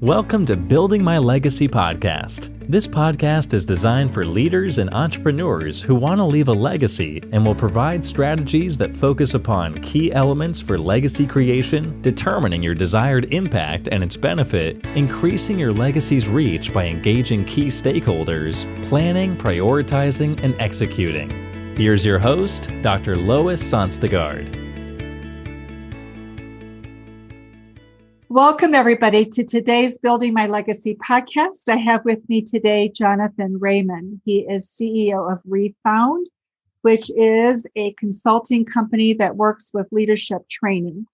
Welcome to Building My Legacy podcast. This podcast is designed for leaders and entrepreneurs who want to leave a legacy and will provide strategies that focus upon key elements for legacy creation, determining your desired impact and its benefit, increasing your legacy's reach by engaging key stakeholders, planning, prioritizing, and executing. Here's your host, Dr. Lois Sonstegard. Welcome, everybody, to today's Building My Legacy podcast. I have with me today Jonathan Raymond. He is CEO of Refound, which is a consulting company that works with leadership training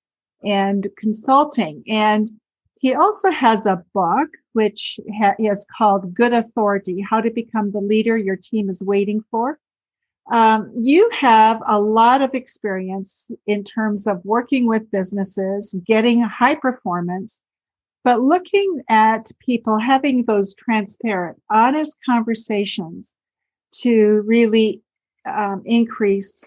and consulting. And he also has a book, which is called Good Authority, How to Become the Leader Your Team is Waiting For. You have a lot of experience in terms of working with businesses, getting high performance, but looking at people having those transparent, honest conversations to really increase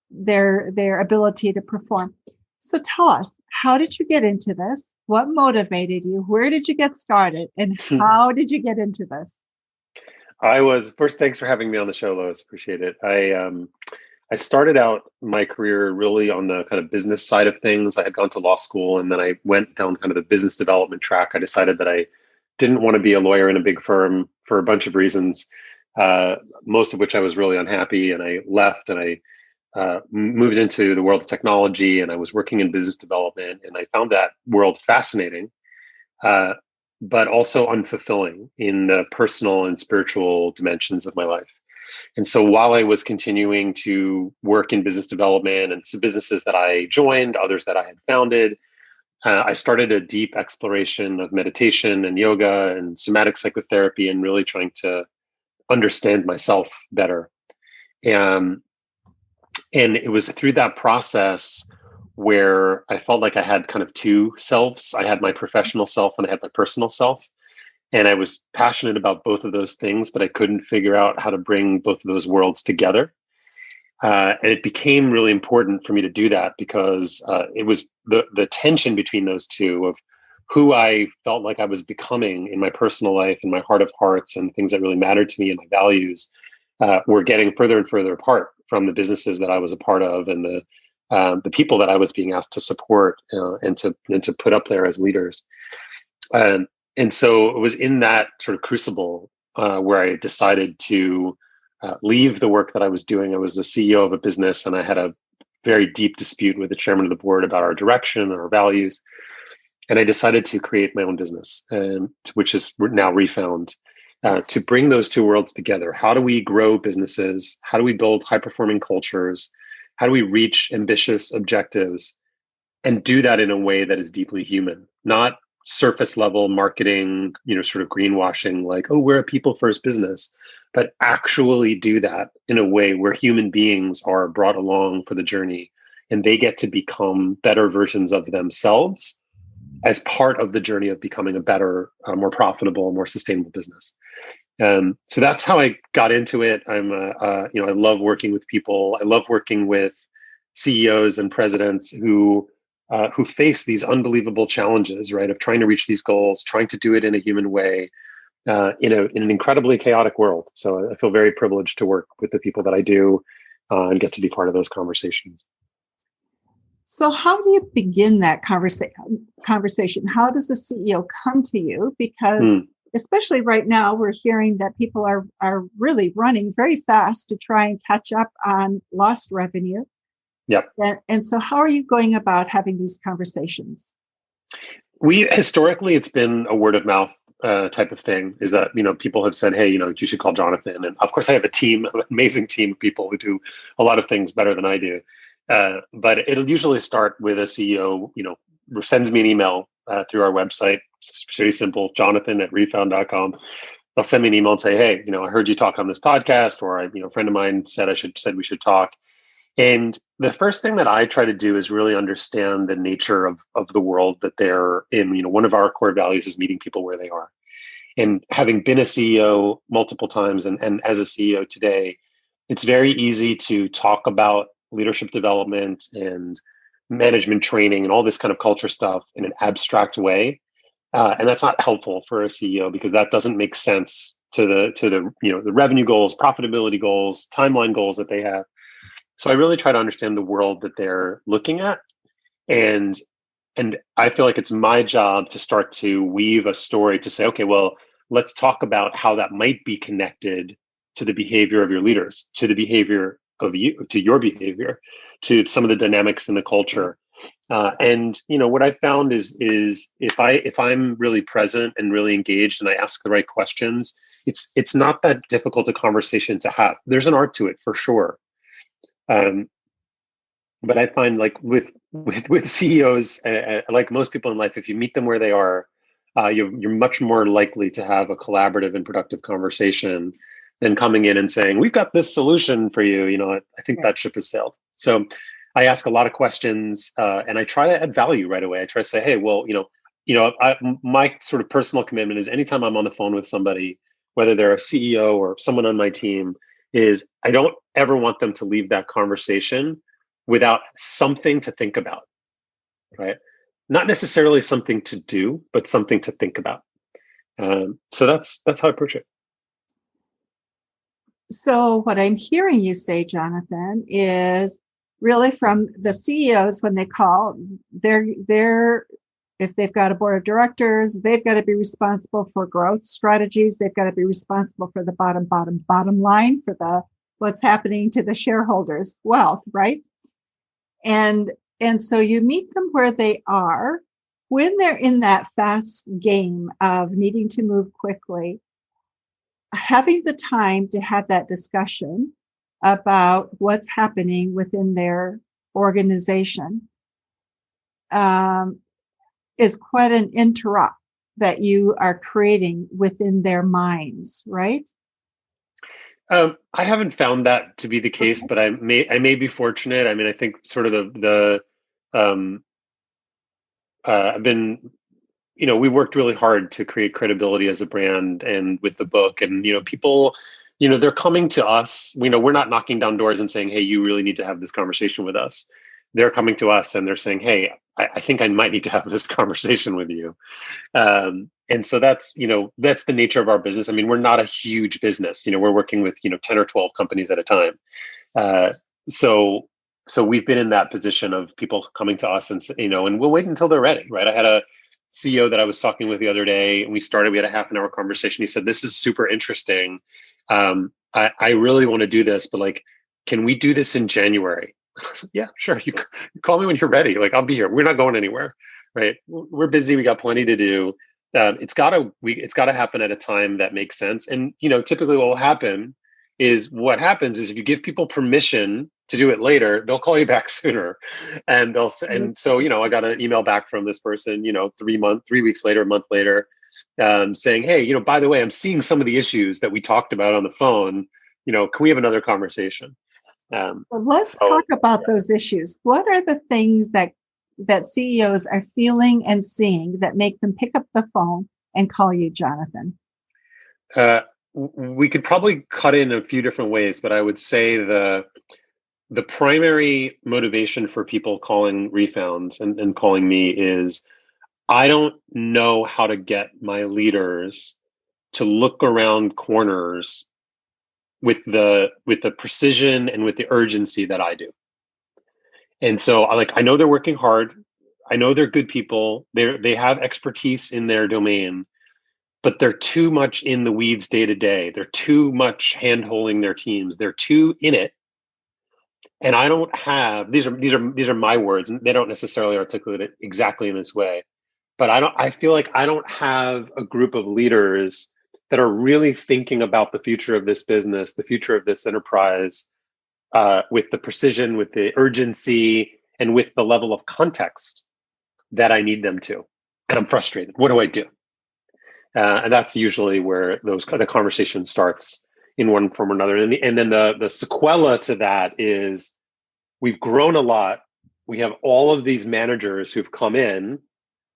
their ability to perform. So tell us, how did you get into this? What motivated you? Where did you get started? And how did you get into this? First, thanks for having me on the show, Lois. Appreciate it. I started out my career really on the kind of business side of things. I had gone to law school and then I went down kind of the business development track. I decided that I didn't want to be a lawyer in a big firm for a bunch of reasons, most of which I was really unhappy. And I left and I moved into the world of technology and I was working in business development. And I found that world fascinating. But also unfulfilling in the personal and spiritual dimensions of my life. And so while I was continuing to work in business development and some businesses that I joined, others that I had founded, I started a deep exploration of meditation and yoga and somatic psychotherapy and really trying to understand myself better. And it was through that process where I felt like I had kind of two selves. I had my professional self and I had my personal self. And I was passionate about both of those things, but I couldn't figure out how to bring both of those worlds together. And it became really important for me to do that because it was the tension between those two of who I felt like I was becoming in my personal life and my heart of hearts and things that really mattered to me and my values were getting further and further apart from the businesses that I was a part of and the people that I was being asked to support and to put up there as leaders. And so it was in that sort of crucible where I decided to leave the work that I was doing. I was the CEO of a business and I had a very deep dispute with the chairman of the board about our direction and our values. And I decided to create my own business, which is now Refound, to bring those two worlds together. How do we grow businesses? How do we build high-performing cultures? How do we reach ambitious objectives and do that in a way that is deeply human, not surface level marketing, sort of greenwashing, like, oh, we're a people first business, but actually do that in a way where human beings are brought along for the journey and they get to become better versions of themselves as part of the journey of becoming a better, more profitable, more sustainable business. So that's how I got into it. I love working with people. I love working with CEOs and presidents who face these unbelievable challenges, right? Of trying to reach these goals, trying to do it in a human way, in an incredibly chaotic world. So I feel very privileged to work with the people that I do and get to be part of those conversations. So how do you begin that conversation? How does the CEO come to you? Because especially right now, we're hearing that people are really running very fast to try and catch up on lost revenue. Yep. And so how are you going about having these conversations? Historically, it's been a word of mouth type of thing, is that, people have said, hey, you should call Jonathan. And of course, I have an amazing team of people who do a lot of things better than I do. But it'll usually start with a CEO, sends me an email through our website. It's pretty simple, jonathan@refound.com. They'll send me an email and say, hey, I heard you talk on this podcast, or a friend of mine said we should talk. And the first thing that I try to do is really understand the nature of the world that they're in. One of our core values is meeting people where they are. And having been a CEO multiple times and as a CEO today, it's very easy to talk about leadership development and management training and all this kind of culture stuff in an abstract way And that's not helpful for a CEO because that doesn't make sense to the the revenue goals, profitability goals, timeline goals that they have. So I really try to understand the world that they're looking at, and I feel like it's my job to start to weave a story to say, okay, well, let's talk about how that might be connected to the behavior of your leaders, to the behavior of you, to your behavior, to some of the dynamics in the culture. And what I found is if I'm really present and really engaged and I ask the right questions, it's not that difficult a conversation to have. There's an art to it for sure. But I find like with CEOs, like most people in life, if you meet them where they are, you're much more likely to have a collaborative and productive conversation than coming in and saying, "We've got this solution for you." I think that ship has sailed. So I ask a lot of questions, and I try to add value right away. I try to say, "Hey, well, my sort of personal commitment is anytime I'm on the phone with somebody, whether they're a CEO or someone on my team, is I don't ever want them to leave that conversation without something to think about, right? Not necessarily something to do, but something to think about." So that's how I approach it. So what I'm hearing you say, Jonathan, is really from the CEOs when they call, they're if they've got a board of directors, they've got to be responsible for growth strategies. They've got to be responsible for the bottom line, for what's happening to the shareholders' wealth, right? And so you meet them where they are when they're in that fast game of needing to move quickly. Having the time to have that discussion about what's happening within their organization is quite an interrupt that you are creating within their minds, right? I haven't found that to be the case, okay. But I may be fortunate. I mean, I think sort of I've been, we worked really hard to create credibility as a brand and with the book, and people, they're coming to us. We're not knocking down doors and saying, "Hey, you really need to have this conversation with us." They're coming to us and they're saying, "Hey, I think I might need to have this conversation with you." And so that's the nature of our business. I mean, we're not a huge business. We're working with 10 or 12 companies at a time. So we've been in that position of people coming to us and and we'll wait until they're ready, right? I had a CEO that I was talking with the other day, and we had a half an hour conversation. He said, "This is super interesting. I really want to do this, but can we do this in January?" "Yeah, sure. You call me when you're ready. I'll be here. We're not going anywhere, right? We're busy. We got plenty to do. It's got to happen at a time that makes sense." And typically what happens is if you give people permission to do it later, they'll call you back sooner, and so I got an email back from this person 3 weeks later, a month later, saying, "Hey, by the way, I'm seeing some of the issues that we talked about on the phone. Can we have another conversation?" Well, let's talk about those issues. What are the things that CEOs are feeling and seeing that make them pick up the phone and call you, Jonathan? We could probably cut in a few different ways, but I would say the primary motivation for people calling Refound and calling me is, I don't know how to get my leaders to look around corners with the precision and with the urgency that I do. And so I know they're working hard. I know they're good people. They have expertise in their domain, but they're too much in the weeds day to day. They're too much hand-holding their teams. They're too in it. And I don't have, these are my words, and they don't necessarily articulate it exactly in this way, but I feel like I don't have a group of leaders that are really thinking about the future of this business, the future of this enterprise, with the precision, with the urgency, and with the level of context that I need them to. And I'm frustrated. What do I do? And that's usually where the conversation starts in one form or another. And then the sequela to that is, we've grown a lot. We have all of these managers who've come in.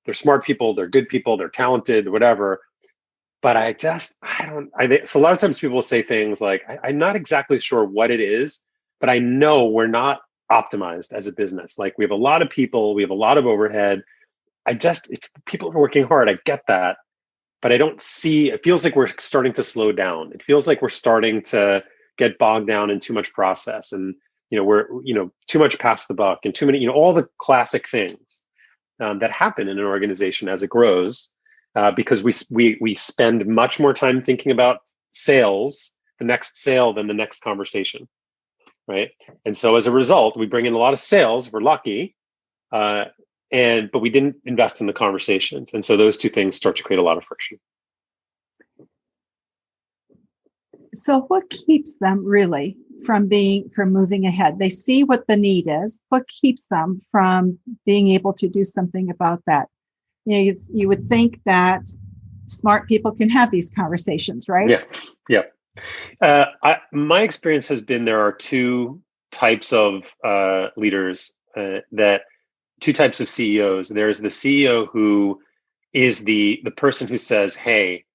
They're smart people, they're good people, they're talented, whatever. But so a lot of times people will say things like, "I'm not exactly sure what it is, but I know we're not optimized as a business. We have a lot of people, we have a lot of overhead. if people are working hard, I get that, but I don't see, it feels like we're starting to slow down. It feels like we're starting to get bogged down in too much process, and we're too much past the buck, and too many, all the classic things that happen in an organization as it grows, because we spend much more time thinking about sales, the next sale, than the next conversation, right? And so as a result, we bring in a lot of sales. We're lucky, but we didn't invest in the conversations, and so those two things start to create a lot of friction. So what keeps them really from moving ahead? They see what the need is. What keeps them from being able to do something about that? You would think that smart people can have these conversations, right? Yeah. My experience has been there are two types of leaders, two types of CEOs. There's the CEO who is the person who says, hey,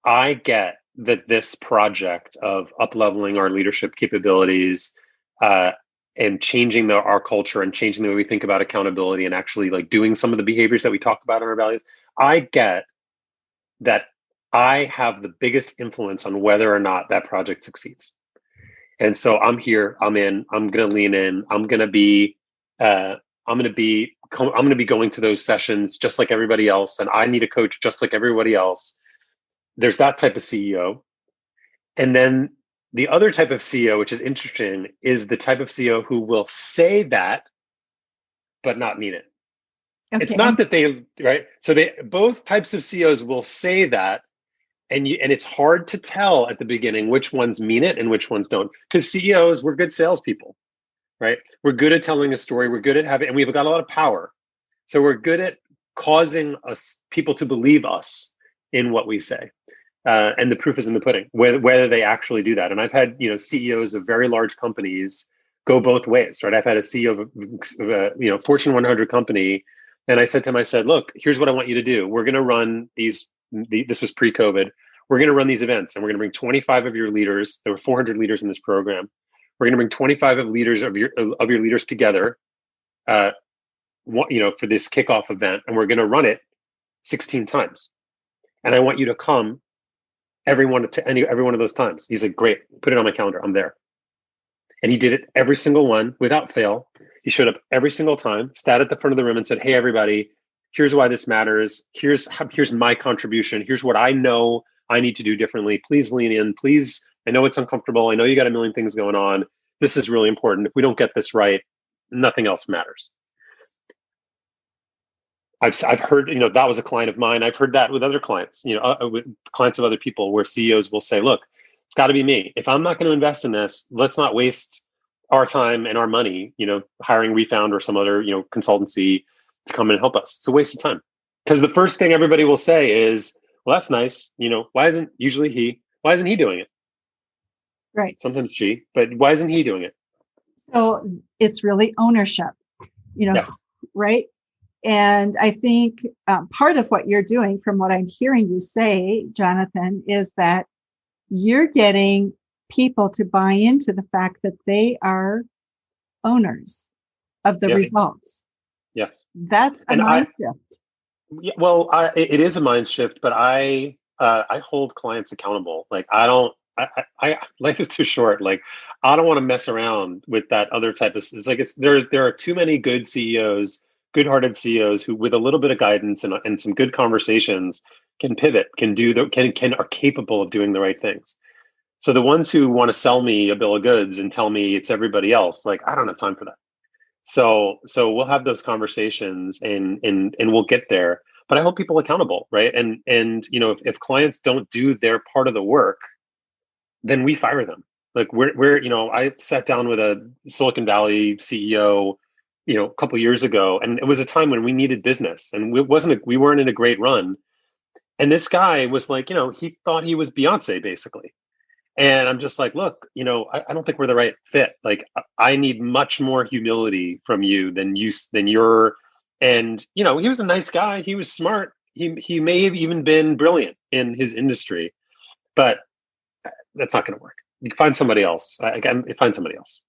I get that this project of up-leveling our leadership capabilities and changing our culture and changing the way we think about accountability and actually like doing some of the behaviors that we talk about in our values, I get that I have the biggest influence on whether or not that project succeeds. And so I'm here, I'm in, I'm going to lean in, I'm going to be going to those sessions just like everybody else, and I need a coach just like everybody else. There's that type of CEO. And then the other type of CEO, which is interesting, is the type of CEO who will say that, but not mean it. Okay. It's not that right? So both types of CEOs will say that, and it's hard to tell at the beginning which ones mean it and which ones don't. Because CEOs, we're good salespeople, right? We're good at telling a story. We're good at and we've got a lot of power. So we're good at causing people to believe us in what we say. And the proof is in the pudding, whether they actually do that. And I've had, CEOs of very large companies go both ways, right? I've had a CEO of a Fortune 100 company, and I said to him, look, here's what I want you to do. We're going to run this was pre-COVID. We're going to run these events, and we're going to bring 25 of your leaders. There were 400 leaders in this program. We're going to bring 25 of your leaders together, for this kickoff event, and we're going to run it 16 times. And I want you to come every one of those times. He's like, great, put it on my calendar. I'm there. And he did it every single one without fail. He showed up every single time, sat at the front of the room and said, hey, everybody, here's why this matters. Here's my contribution. Here's what I know I need to do differently. Please lean in. Please. I know it's uncomfortable. I know you got a million things going on. This is really important. If we don't get this right, nothing else matters. I've heard, that was a client of mine. I've heard that with other clients, with clients of other people, where CEOs will say, look, it's got to be me. If I'm not going to invest in this, let's not waste our time and our money, hiring Refound or some other, consultancy to come and help us. It's a waste of time. Because the first thing everybody will say is, well, that's nice. Why isn't he doing it? Right. Sometimes she, but why isn't he doing it? So it's really ownership, Yes. Right? And I think part of what you're doing, from what I'm hearing you say, Jonathan, is that you're getting people to buy into the fact that they are owners of the results. Yes. That's a mind shift. Yeah, well, it is a mind shift, but I hold clients accountable. Like life is too short. Like I don't want to mess around with that other type of. It's like there are too many good CEOs. Good-hearted CEOs who, with a little bit of guidance and some good conversations, can pivot, are capable of doing the right things. So the ones who want to sell me a bill of goods and tell me it's everybody else, like I don't have time for that. So we'll have those conversations and we'll get there. But I hold people accountable, right? And if clients don't do their part of the work, then we fire them. Like I sat down with a Silicon Valley CEO a couple of years ago, and it was a time when we needed business, and we weren't in a great run. And this guy was like, he thought he was Beyonce basically. And I'm just like, look, I don't think we're the right fit. Like I need much more humility from you than you're. And he was a nice guy. He was smart. He may have even been brilliant in his industry, but that's not going to work. You can find somebody else. Find somebody else.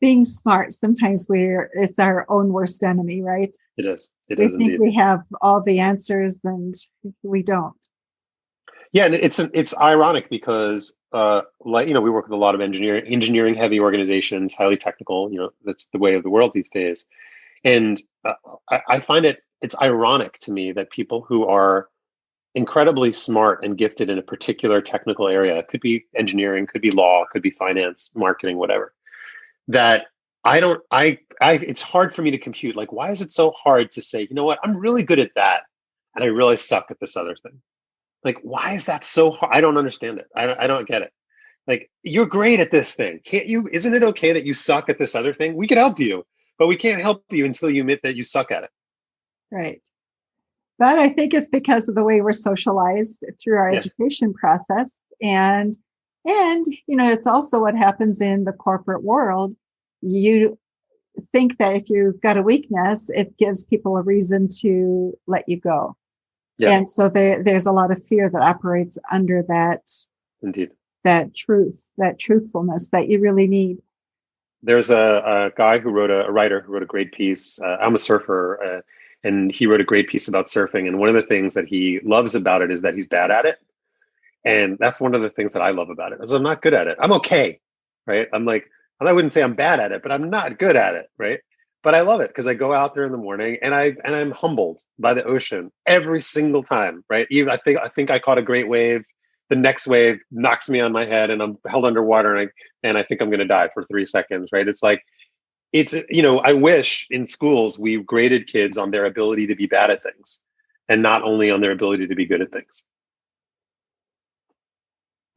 being smart, sometimes it's our own worst enemy, right? It is. It We is think indeed. we have all the answers and we don't. Yeah, and it's ironic because like we work with a lot of engineering heavy organizations, highly technical. That's the way of the world these days, and I find it's ironic to me that people who are incredibly smart and gifted in a particular technical area, it could be engineering, could be law, could be finance, marketing, whatever, that it's hard for me to compute. Like, why is it so hard to say, you know what, I'm really good at that, and I really suck at this other thing? Like, why is that so hard? I don't understand it. I don't get it. Like, you're great at this thing. Can't you? Isn't it okay that you suck at this other thing? We can help you, but we can't help you until you admit that you suck at it. Right. But I think it's because of the way we're socialized through our Yes. education process. And it's also what happens in the corporate world. You think that if you've got a weakness, it gives people a reason to let you go. Yeah. And so there's a lot of fear that operates under that. Indeed. That truthfulness that you really need. There's a guy a writer who wrote a great piece. I'm a surfer, and he wrote a great piece about surfing. And one of the things that he loves about it is that he's bad at it. And that's one of the things that I love about it, is I'm not good at it. I'm okay, right? I wouldn't say I'm bad at it, but I'm not good at it, right? But I love it because I go out there in the morning and I'm humbled by the ocean every single time, right? Even I think I caught a great wave. The next wave knocks me on my head and I'm held underwater and I think I'm going to die for 3 seconds, right? It's like, I wish in schools we graded kids on their ability to be bad at things and not only on their ability to be good at things.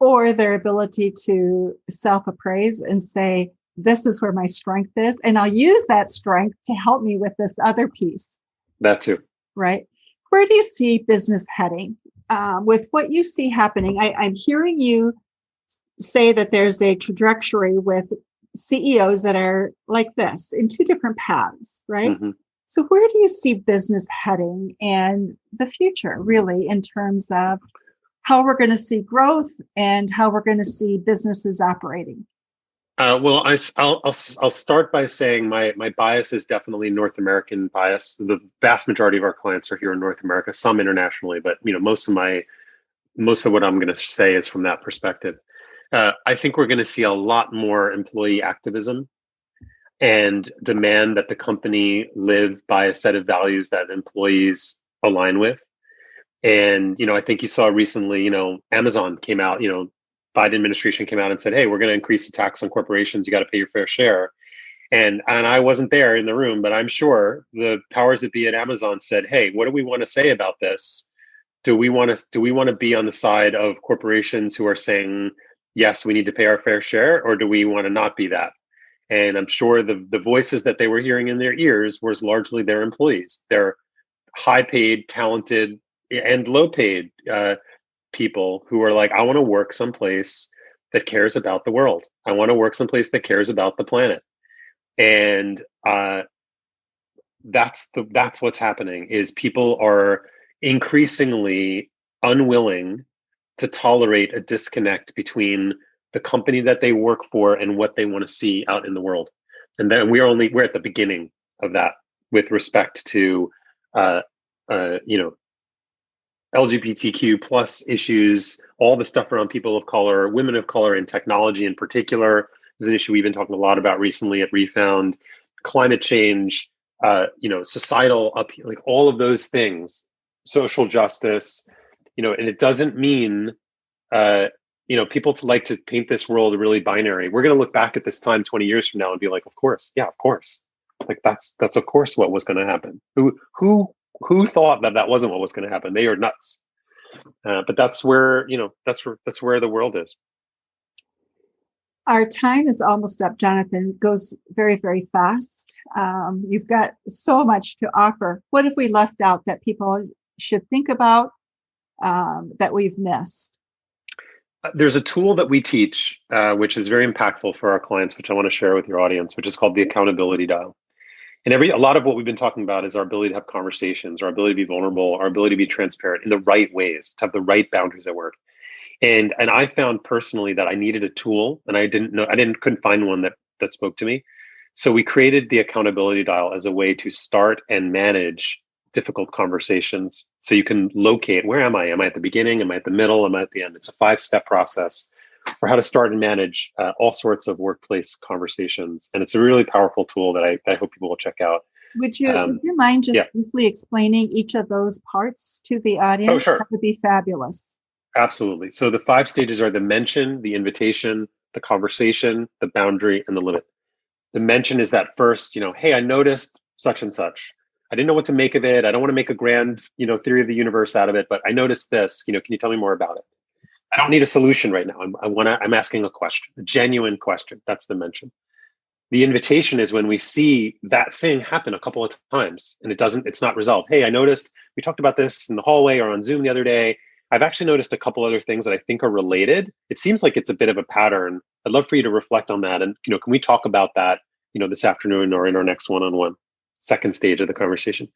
Or their ability to self-appraise and say, this is where my strength is, and I'll use that strength to help me with this other piece. That too. Right. Where do you see business heading with what you see happening? I'm hearing you say that there's a trajectory with CEOs that are like this in two different paths, right? Mm-hmm. So where do you see business heading and the future, really, in terms of how we're going to see growth and how we're going to see businesses operating? Well, I'll start by saying my bias is definitely North American bias. The vast majority of our clients are here in North America, some internationally, but most of what I'm going to say is from that perspective. I think we're going to see a lot more employee activism and demand that the company live by a set of values that employees align with. And I think you saw recently, Amazon came out, Biden administration came out and said, hey, we're going to increase the tax on corporations. You got to pay your fair share. And I wasn't there in the room, but I'm sure the powers that be at Amazon said, hey, what do we want to say about this? Do we want to be on the side of corporations who are saying, yes, we need to pay our fair share, or do we want to not be that? And I'm sure the voices that they were hearing in their ears was largely their employees. They're high paid, talented, and low paid people who are like, I want to work someplace that cares about the world. I want to work someplace that cares about the planet. And that's what's happening, is people are increasingly unwilling to tolerate a disconnect between the company that they work for and what they want to see out in the world. And then we're at the beginning of that with respect to LGBTQ plus issues, all the stuff around people of color, women of color, and technology in particular is an issue we've been talking a lot about recently at Refound. Climate change, societal like all of those things, social justice, and it doesn't mean, people like to paint this world really binary. We're going to look back at this time 20 years from now and be like, of course, yeah, of course, like that's of course what was going to happen. Who thought that wasn't what was going to happen? They are nuts. But that's where the world is. Our time is almost up, Jonathan. It goes very, very fast. You've got so much to offer. What have we left out that people should think about that we've missed? There's a tool that we teach, which is very impactful for our clients, which I want to share with your audience, which is called the accountability dial. And a lot of what we've been talking about is our ability to have conversations, our ability to be vulnerable, our ability to be transparent in the right ways, to have the right boundaries at work. And I found personally that I needed a tool, and couldn't find one that spoke to me. So we created the accountability dial as a way to start and manage difficult conversations. So you can locate, where am I? Am I at the beginning? Am I at the middle? Am I at the end? It's a 5-step process for how to start and manage all sorts of workplace conversations. And it's a really powerful tool that I hope people will check out. Would you mind just briefly explaining each of those parts to the audience? Oh, sure. That would be fabulous. Absolutely. So the 5 stages are the mention, the invitation, the conversation, the boundary, and the limit. The mention is that first, hey, I noticed such and such. I didn't know what to make of it. I don't want to make a grand, theory of the universe out of it, but I noticed this. Can you tell me more about it? I don't need a solution right now. I'm asking a question, a genuine question. That's the mention. The invitation is when we see that thing happen a couple of times and it's not resolved. Hey, I noticed we talked about this in the hallway or on Zoom the other day. I've actually noticed a couple other things that I think are related. It seems like it's a bit of a pattern. I'd love for you to reflect on that. And, can we talk about that, this afternoon or in our next one-on-one? Second stage of the conversation.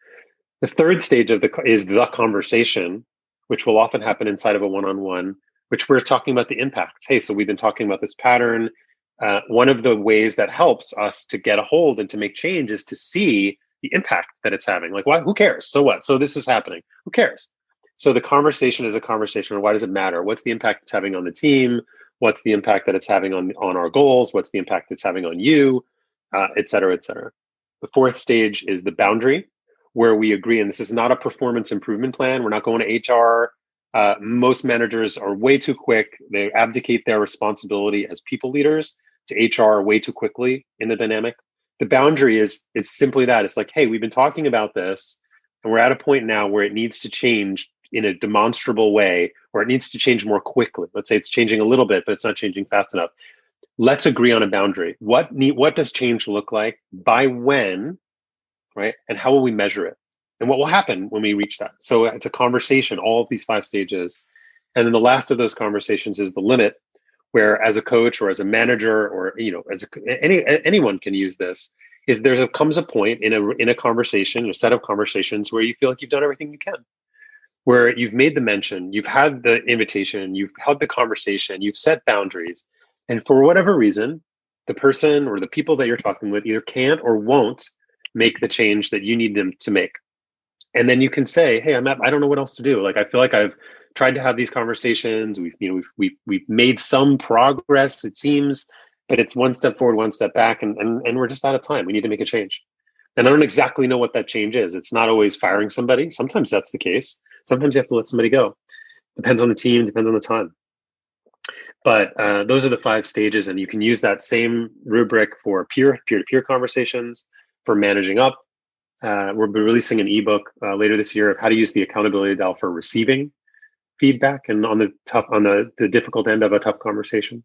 The third stage is the conversation, which will often happen inside of a one-on-one, which we're talking about the impacts. Hey, so we've been talking about this pattern. One of the ways that helps us to get a hold and to make change is to see the impact that it's having. Like, why? Who cares? So what? So this is happening. Who cares? So the conversation is a conversation. Why does it matter? What's the impact it's having on the team? What's the impact that it's having on our goals? What's the impact it's having on you? Et cetera, et cetera. The fourth stage is the boundary, where we agree, and this is not a performance improvement plan. We're not going to HR. Most managers are way too quick. They abdicate their responsibility as people leaders to HR way too quickly in the dynamic. The boundary is simply that. It's like, hey, we've been talking about this, and we're at a point now where it needs to change in a demonstrable way, or it needs to change more quickly. Let's say it's changing a little bit, but it's not changing fast enough. Let's agree on a boundary. What does change look like? By when, right? And how will we measure it? And what will happen when we reach that? So it's a conversation, all of these 5 stages. And then the last of those conversations is the limit, where as a coach or as a manager or, anyone can use this, is comes a point in a conversation, a set of conversations where you feel like you've done everything you can, where you've made the mention, you've had the invitation, you've held the conversation, you've set boundaries. And for whatever reason, the person or the people that you're talking with either can't or won't make the change that you need them to make. And then you can say, hey, I don't know what else to do. Like, I feel like I've tried to have these conversations. We've made some progress, it seems, but it's one step forward, one step back, and we're just out of time. We need to make a change. And I don't exactly know what that change is. It's not always firing somebody. Sometimes that's the case. Sometimes you have to let somebody go. Depends on the team, depends on the time. But those are the 5 stages, and you can use that same rubric for peer-to-peer conversations, for managing up. We'll be releasing an ebook later this year of how to use the accountability dial for receiving feedback and on the difficult end of a tough conversation.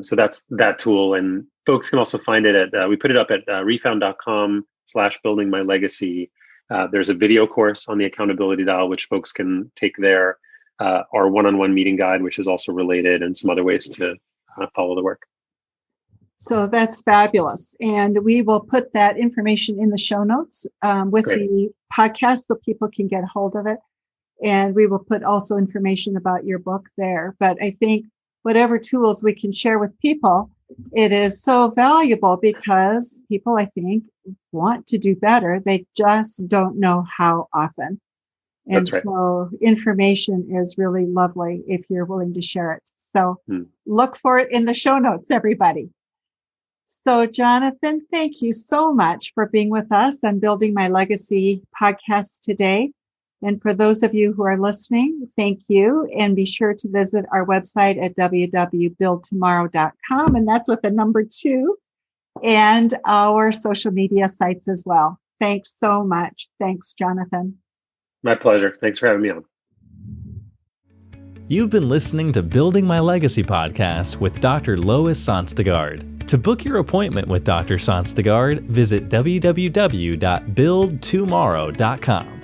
So that's that tool, and folks can also find it at we put it up at refound.com/buildingmylegacy. There's a video course on the accountability dial, which folks can take there. Our one-on-one meeting guide, which is also related, and some other ways to follow the work. So that's fabulous. And we will put that information in the show notes with Great. the podcast so people can get a hold of it. And we will put also information about your book there. But I think whatever tools we can share with people, it is so valuable because people, I think, want to do better. They just don't know how often. And That's right. So information is really lovely if you're willing to share it. So look for it in the show notes, everybody. So Jonathan, thank you so much for being with us on Building My Legacy podcast today. And for those of you who are listening, thank you. And be sure to visit our website at www.buildtomorrow.com. And that's with the number 2, and our social media sites as well. Thanks so much. Thanks, Jonathan. My pleasure. Thanks for having me on. You've been listening to Building My Legacy podcast with Dr. Lois Sonstegard. To book your appointment with Dr. Sonstegard, visit www.buildtomorrow.com.